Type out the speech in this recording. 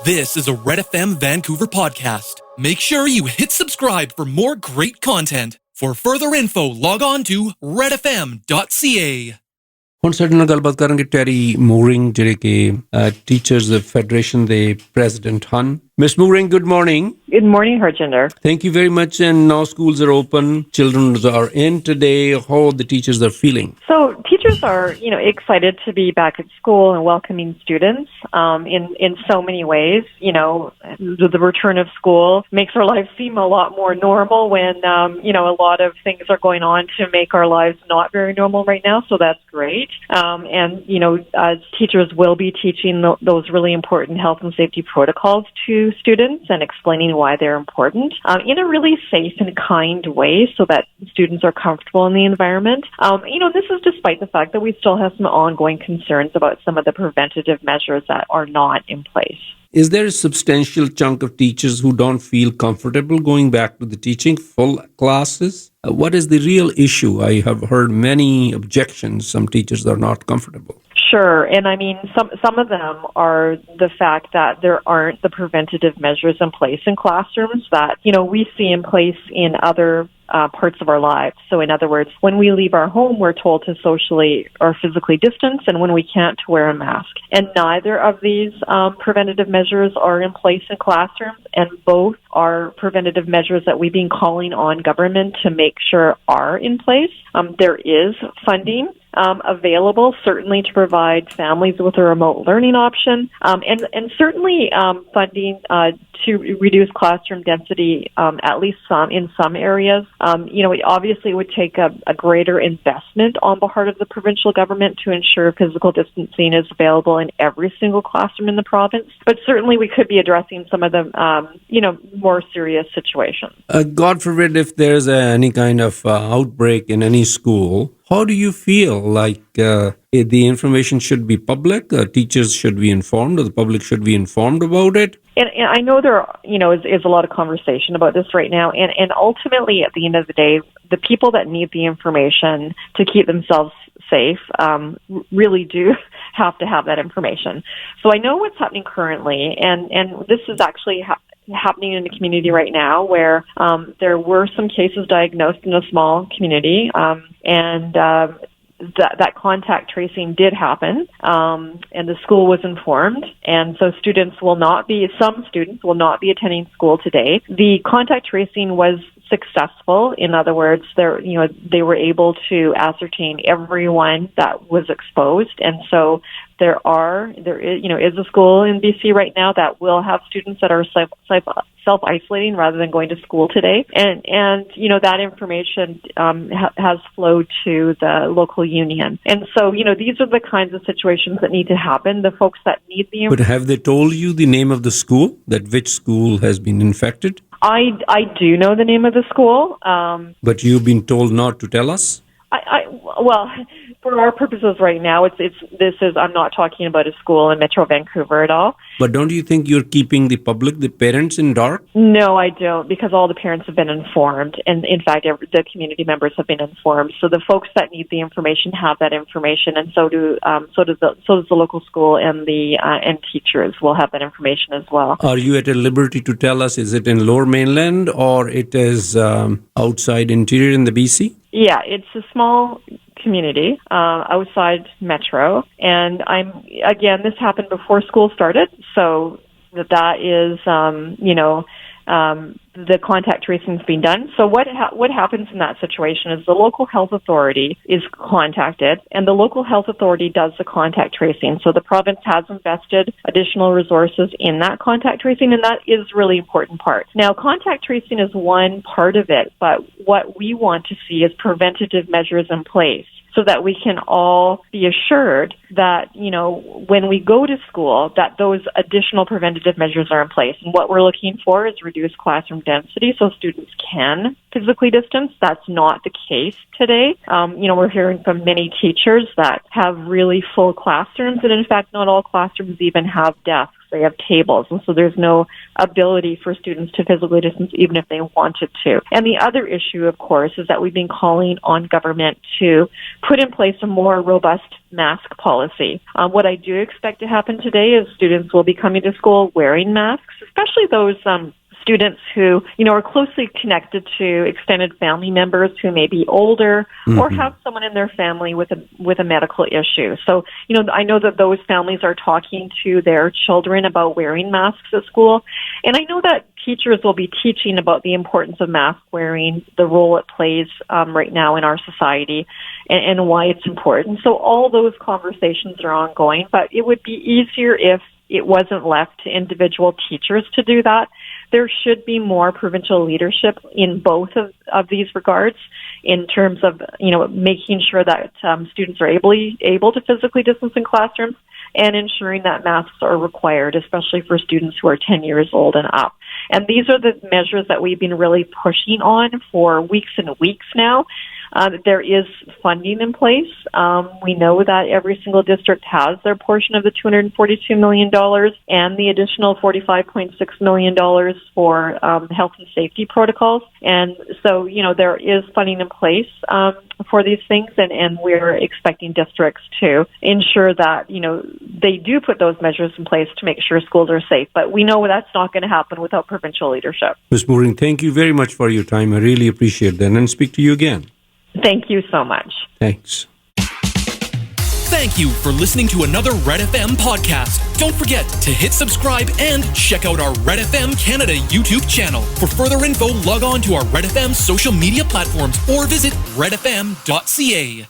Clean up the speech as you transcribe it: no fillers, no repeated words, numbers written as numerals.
This is a Red FM Vancouver podcast. Make sure you hit subscribe for more great content. For further info, log on to redfm.ca. ਹੁਣ ਸਾਡੇ ਨਾਲ ਗੱਲਬਾਤ ਕਰਾਂਗੇ ਟੈਰੀ mooring ਜਿਹੜੇ ਕਿ teachers federation ਦੇ president ਹਨ. Miss Mooring, good morning. Good morning, Harjinder. Thank you very much. And now schools are open. Children are in today. How the teachers are feeling? So teachers are, excited to be back at school and welcoming students in so many ways. The return of school makes our lives seem a lot more normal when, a lot of things are going on to make our lives not very normal right now. So that's great. Teachers will be teaching those really important health and safety protocols to students and explaining why they're important in a really safe and kind way so that students are comfortable in the environment. This is despite the fact that we still have some ongoing concerns about some of the preventative measures that are not in place. Is there a substantial chunk of teachers who don't feel comfortable going back to the teaching full classes? What is the real issue? I have heard many objections. Some teachers are not comfortable. Sure. And I mean, some of them are the fact that there aren't the preventative measures in place in classrooms that, we see in place in other parts of our lives. So in other words, when we leave our home, we're told to socially or physically distance, and when we can't, to wear a mask. And neither of these preventative measures are in place in classrooms, and both are preventative measures that we've been calling on government to make sure are in place. There is funding available, certainly to provide families with a remote learning option, and certainly funding to reduce classroom density, at least in some areas. Obviously it would take a greater investment on the part of the provincial government to ensure physical distancing is available in every single classroom in the province. But certainly we could be addressing some of the, more serious situations. God forbid if there's any kind of outbreak in any school. How do you feel like the information should be public, teachers should be informed, or the public should be informed about it? And I know there, is a lot of conversation about this right now. And ultimately, at the end of the day, the people that need the information to keep themselves safe really do have to have that information. So I know what's happening currently, and this is actually happening in the community right now, where there were some cases diagnosed in a small community, and that contact tracing did happen, and the school was informed, and so some students will not be attending school today. The contact tracing was successful. In other words, they were able to ascertain everyone that was exposed, and so there is a school in BC right now that will have students that are self-isolating rather than going to school today, and that information has flowed to the local union, and so these are the kinds of situations that need to happen. The folks that need the information. But have they told you the name of the school? That which school has been infected? I do know the name of the school. But you've been told not to tell us? Well, for our purposes right now, I'm not talking about a school in Metro Vancouver at all. But don't you think you're keeping the public, the parents, in dark? No, I don't, because all the parents have been informed, and in fact, the community members have been informed. So the folks that need the information have that information, and so does the local school, and and teachers will have that information as well. Are you at a liberty to tell us? Is it in Lower Mainland or it is outside interior in the BC? Yeah, it's a small community outside Metro, and this happened before school started, so that is the contact tracing is being done. So what happens in that situation is the local health authority is contacted, and the local health authority does the contact tracing. So the province has invested additional resources in that contact tracing, and that is really important part. Now, contact tracing is one part of it, but what we want to see is preventative measures in place, so that we can all be assured that, when we go to school, that those additional preventative measures are in place. And what we're looking for is reduced classroom density so students can physically distance. That's not the case today. We're hearing from many teachers that have really full classrooms, and in fact, not all classrooms even have desks They have tables, and so there's no ability for students to physically distance even if they wanted to. And the other issue, of course, is that we've been calling on government to put in place a more robust mask policy. What I do expect to happen today is students will be coming to school wearing masks, especially those students who, are closely connected to extended family members who may be older or have someone in their family with a medical issue. So, I know that those families are talking to their children about wearing masks at school. And I know that teachers will be teaching about the importance of mask wearing, the role it plays right now in our society, and why it's important. So all those conversations are ongoing, but it would be easier if it wasn't left to individual teachers to do that. There should be more provincial leadership in both of these regards in terms of, making sure that students are able to physically distance in classrooms and ensuring that masks are required, especially for students who are 10 years old and up. And these are the measures that we've been really pushing on for weeks and weeks now. There is funding in place. We know that every single district has their portion of the $242 million and the additional $45.6 million for health and safety protocols. And so, there is funding in place for these things, and we're expecting districts to ensure that, they do put those measures in place to make sure schools are safe. But we know that's not going to happen without provincial leadership. Ms. Mooring, thank you very much for your time. I really appreciate that, and speak to you again. Thank you so much. Thanks. Thank you for listening to another Red FM podcast. Don't forget to hit subscribe and check out our Red FM Canada YouTube channel. For further info, log on to our Red FM social media platforms or visit redfm.ca.